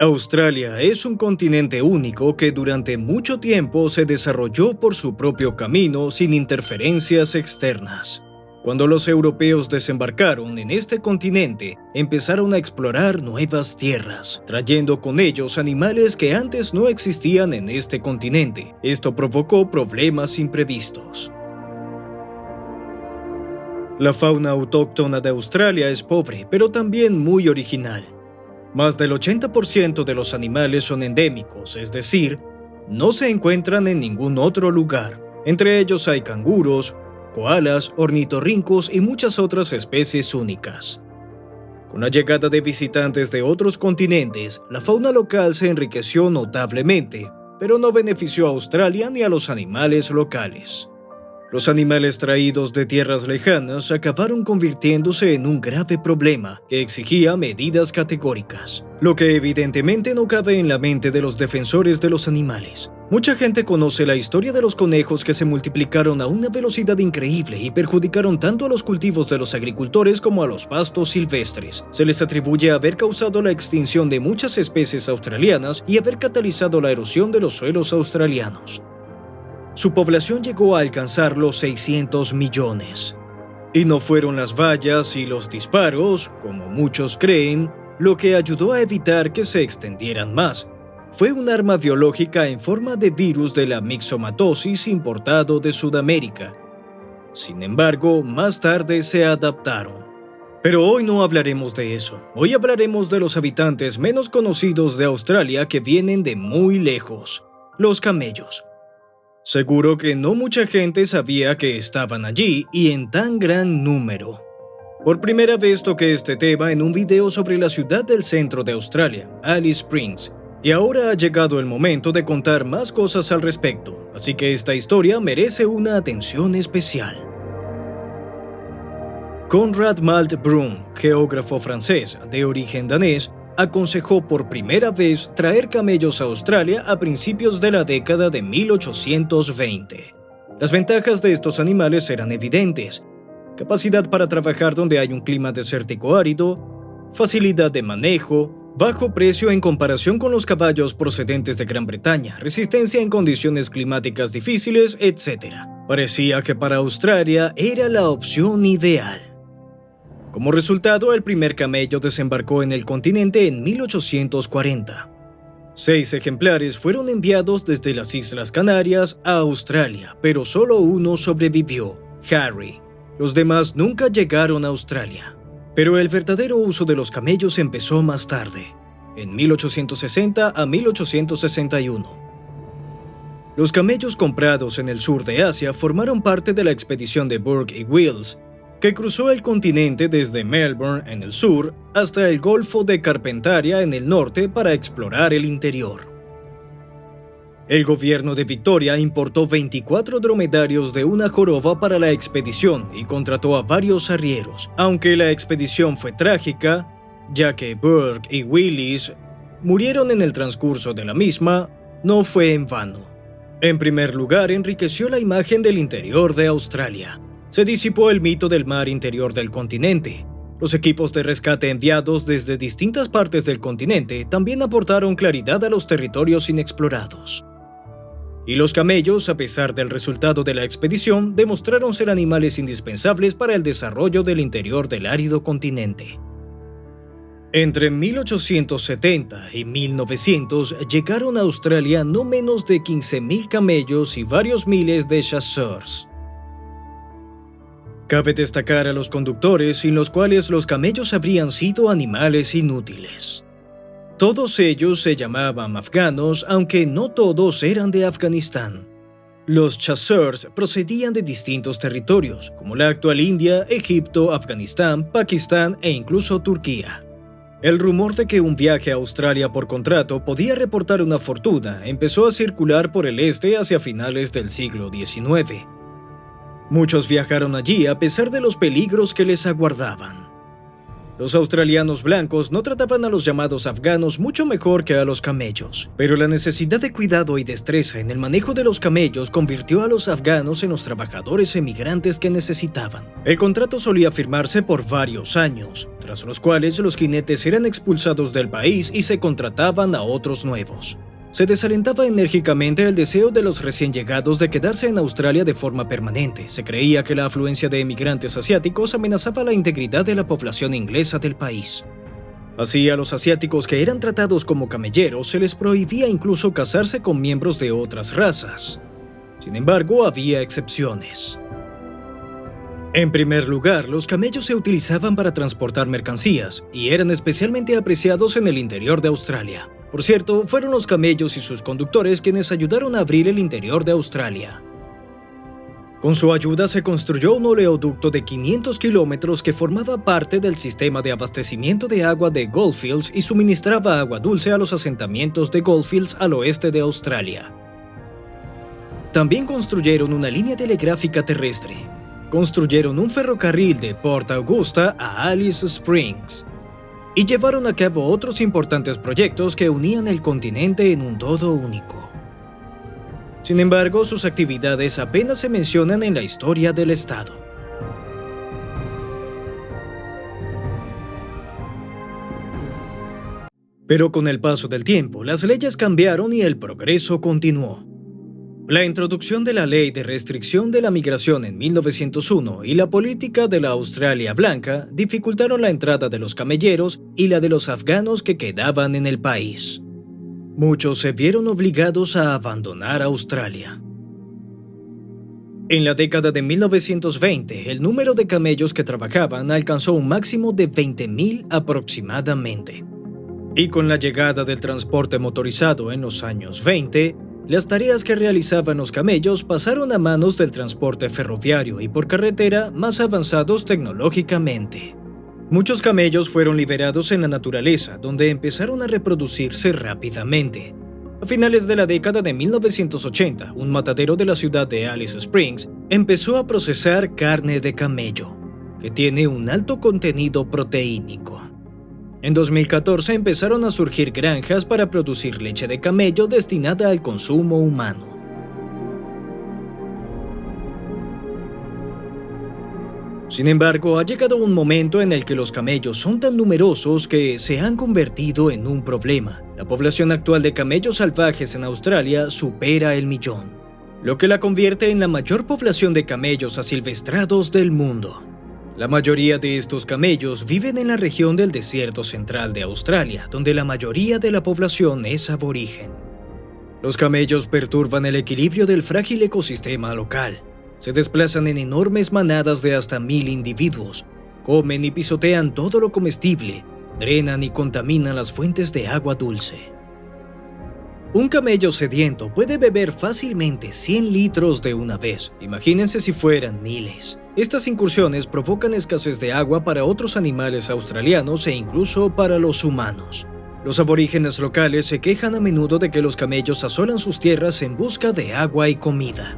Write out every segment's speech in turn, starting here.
Australia es un continente único que durante mucho tiempo se desarrolló por su propio camino sin interferencias externas. Cuando los europeos desembarcaron en este continente, empezaron a explorar nuevas tierras, trayendo con ellos animales que antes no existían en este continente. Esto provocó problemas imprevistos. La fauna autóctona de Australia es pobre, pero también muy original. Más del 80% de los animales son endémicos, es decir, no se encuentran en ningún otro lugar. Entre ellos hay canguros, koalas, ornitorrincos y muchas otras especies únicas. Con la llegada de visitantes de otros continentes, la fauna local se enriqueció notablemente, pero no benefició a Australia ni a los animales locales. Los animales traídos de tierras lejanas acabaron convirtiéndose en un grave problema que exigía medidas categóricas, lo que evidentemente no cabe en la mente de los defensores de los animales. Mucha gente conoce la historia de los conejos que se multiplicaron a una velocidad increíble y perjudicaron tanto a los cultivos de los agricultores como a los pastos silvestres. Se les atribuye haber causado la extinción de muchas especies australianas y haber catalizado la erosión de los suelos australianos. Su población llegó a alcanzar los 600 millones. Y no fueron las vallas y los disparos, como muchos creen, lo que ayudó a evitar que se extendieran más. Fue un arma biológica en forma de virus de la mixomatosis importado de Sudamérica. Sin embargo, más tarde se adaptaron. Pero hoy no hablaremos de eso. Hoy hablaremos de los habitantes menos conocidos de Australia que vienen de muy lejos, los camellos. Seguro que no mucha gente sabía que estaban allí y en tan gran número. Por primera vez toqué este tema en un video sobre la ciudad del centro de Australia, Alice Springs, y ahora ha llegado el momento de contar más cosas al respecto, así que esta historia merece una atención especial. Conrad Malt-Brun, geógrafo francés de origen danés, aconsejó por primera vez traer camellos a Australia a principios de la década de 1820. Las ventajas de estos animales eran evidentes: capacidad para trabajar donde hay un clima desértico árido, facilidad de manejo, bajo precio en comparación con los caballos procedentes de Gran Bretaña, resistencia en condiciones climáticas difíciles, etc. Parecía que para Australia era la opción ideal. Como resultado, el primer camello desembarcó en el continente en 1840. 6 ejemplares fueron enviados desde las Islas Canarias a Australia, pero solo uno sobrevivió, Harry. Los demás nunca llegaron a Australia. Pero el verdadero uso de los camellos empezó más tarde, en 1860 a 1861. Los camellos comprados en el sur de Asia formaron parte de la expedición de Burke y Wills, que cruzó el continente desde Melbourne en el sur hasta el Golfo de Carpentaria en el norte para explorar el interior. El gobierno de Victoria importó 24 dromedarios de una joroba para la expedición y contrató a varios arrieros. Aunque la expedición fue trágica, ya que Burke y Willis murieron en el transcurso de la misma, no fue en vano. En primer lugar, enriqueció la imagen del interior de Australia. Se disipó el mito del mar interior del continente. Los equipos de rescate enviados desde distintas partes del continente también aportaron claridad a los territorios inexplorados. Y los camellos, a pesar del resultado de la expedición, demostraron ser animales indispensables para el desarrollo del interior del árido continente. Entre 1870 y 1900 llegaron a Australia no menos de 15.000 camellos y varios miles de chasseurs. Cabe destacar a los conductores sin los cuales los camellos habrían sido animales inútiles. Todos ellos se llamaban afganos, aunque no todos eran de Afganistán. Los chasseurs procedían de distintos territorios, como la actual India, Egipto, Afganistán, Pakistán e incluso Turquía. El rumor de que un viaje a Australia por contrato podía reportar una fortuna empezó a circular por el este hacia finales del siglo XIX. Muchos viajaron allí a pesar de los peligros que les aguardaban. Los australianos blancos no trataban a los llamados afganos mucho mejor que a los camellos, pero la necesidad de cuidado y destreza en el manejo de los camellos convirtió a los afganos en los trabajadores emigrantes que necesitaban. El contrato solía firmarse por varios años, tras los cuales los jinetes eran expulsados del país y se contrataban a otros nuevos. Se desalentaba enérgicamente el deseo de los recién llegados de quedarse en Australia de forma permanente. Se creía que la afluencia de emigrantes asiáticos amenazaba la integridad de la población inglesa del país. Así, a los asiáticos que eran tratados como camelleros se les prohibía incluso casarse con miembros de otras razas. Sin embargo, había excepciones. En primer lugar, los camellos se utilizaban para transportar mercancías y eran especialmente apreciados en el interior de Australia. Por cierto, fueron los camellos y sus conductores quienes ayudaron a abrir el interior de Australia. Con su ayuda se construyó un oleoducto de 500 kilómetros que formaba parte del sistema de abastecimiento de agua de Goldfields y suministraba agua dulce a los asentamientos de Goldfields al oeste de Australia. También construyeron una línea telegráfica terrestre. Construyeron un ferrocarril de Port Augusta a Alice Springs. Y llevaron a cabo otros importantes proyectos que unían el continente en un todo único. Sin embargo, sus actividades apenas se mencionan en la historia del estado. Pero con el paso del tiempo, las leyes cambiaron y el progreso continuó. La introducción de la Ley de Restricción de la Migración en 1901 y la política de la Australia Blanca dificultaron la entrada de los camelleros y la de los afganos que quedaban en el país. Muchos se vieron obligados a abandonar Australia. En la década de 1920, el número de camellos que trabajaban alcanzó un máximo de 20.000 aproximadamente. Y con la llegada del transporte motorizado en los años 20, las tareas que realizaban los camellos pasaron a manos del transporte ferroviario y por carretera más avanzados tecnológicamente. Muchos camellos fueron liberados en la naturaleza, donde empezaron a reproducirse rápidamente. A finales de la década de 1980, un matadero de la ciudad de Alice Springs empezó a procesar carne de camello, que tiene un alto contenido proteínico. En 2014 empezaron a surgir granjas para producir leche de camello destinada al consumo humano. Sin embargo, ha llegado un momento en el que los camellos son tan numerosos que se han convertido en un problema. La población actual de camellos salvajes en Australia supera el 1.000.000, lo que la convierte en la mayor población de camellos asilvestrados del mundo. La mayoría de estos camellos viven en la región del desierto central de Australia, donde la mayoría de la población es aborigen. Los camellos perturban el equilibrio del frágil ecosistema local. Se desplazan en enormes manadas de hasta 1.000 individuos, comen y pisotean todo lo comestible, drenan y contaminan las fuentes de agua dulce. Un camello sediento puede beber fácilmente 100 litros de una vez, imagínense si fueran miles. Estas incursiones provocan escasez de agua para otros animales australianos e incluso para los humanos. Los aborígenes locales se quejan a menudo de que los camellos asolan sus tierras en busca de agua y comida.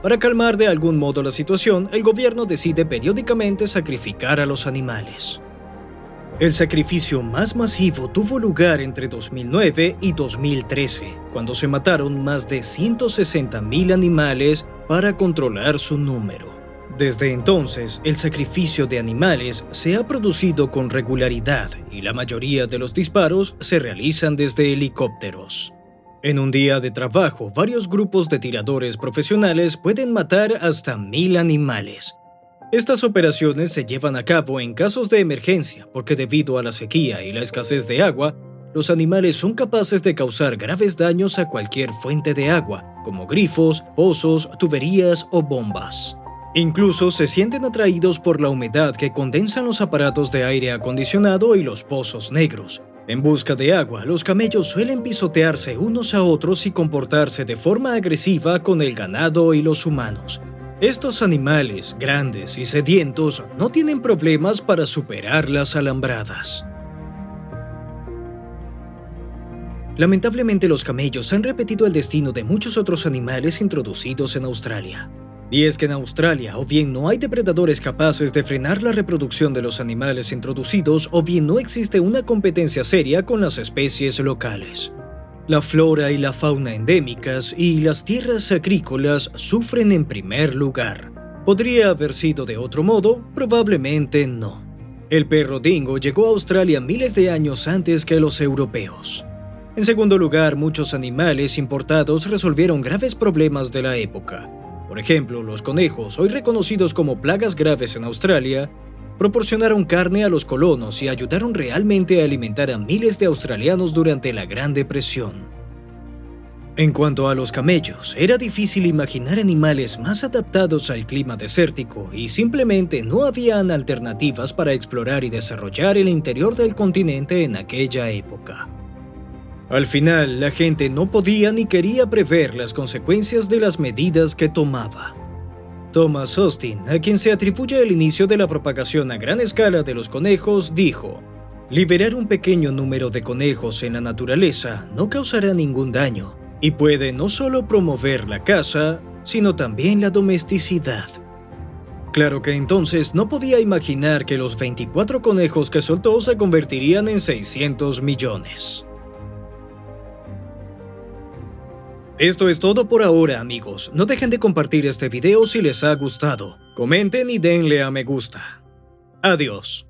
Para calmar de algún modo la situación, el gobierno decide periódicamente sacrificar a los animales. El sacrificio más masivo tuvo lugar entre 2009 y 2013, cuando se mataron más de 160.000 animales para controlar su número. Desde entonces, el sacrificio de animales se ha producido con regularidad y la mayoría de los disparos se realizan desde helicópteros. En un día de trabajo, varios grupos de tiradores profesionales pueden matar hasta 1.000 animales. Estas operaciones se llevan a cabo en casos de emergencia porque debido a la sequía y la escasez de agua, los animales son capaces de causar graves daños a cualquier fuente de agua, como grifos, pozos, tuberías o bombas. Incluso se sienten atraídos por la humedad que condensan los aparatos de aire acondicionado y los pozos negros. En busca de agua, los camellos suelen pisotearse unos a otros y comportarse de forma agresiva con el ganado y los humanos. Estos animales, grandes y sedientos, no tienen problemas para superar las alambradas. Lamentablemente, los camellos han repetido el destino de muchos otros animales introducidos en Australia. Y es que en Australia o bien no hay depredadores capaces de frenar la reproducción de los animales introducidos o bien no existe una competencia seria con las especies locales. La flora y la fauna endémicas y las tierras agrícolas sufren en primer lugar. ¿Podría haber sido de otro modo? Probablemente no. El perro dingo llegó a Australia miles de años antes que los europeos. En segundo lugar, muchos animales importados resolvieron graves problemas de la época. Por ejemplo, los conejos, hoy reconocidos como plagas graves en Australia, proporcionaron carne a los colonos y ayudaron realmente a alimentar a miles de australianos durante la Gran Depresión. En cuanto a los camellos, era difícil imaginar animales más adaptados al clima desértico y simplemente no habían alternativas para explorar y desarrollar el interior del continente en aquella época. Al final, la gente no podía ni quería prever las consecuencias de las medidas que tomaba. Thomas Austin, a quien se atribuye el inicio de la propagación a gran escala de los conejos, dijo: "Liberar un pequeño número de conejos en la naturaleza no causará ningún daño y puede no solo promover la caza, sino también la domesticidad". Claro que entonces no podía imaginar que los 24 conejos que soltó se convertirían en 600 millones. Esto es todo por ahora, amigos. No dejen de compartir este video si les ha gustado. Comenten y denle a me gusta. Adiós.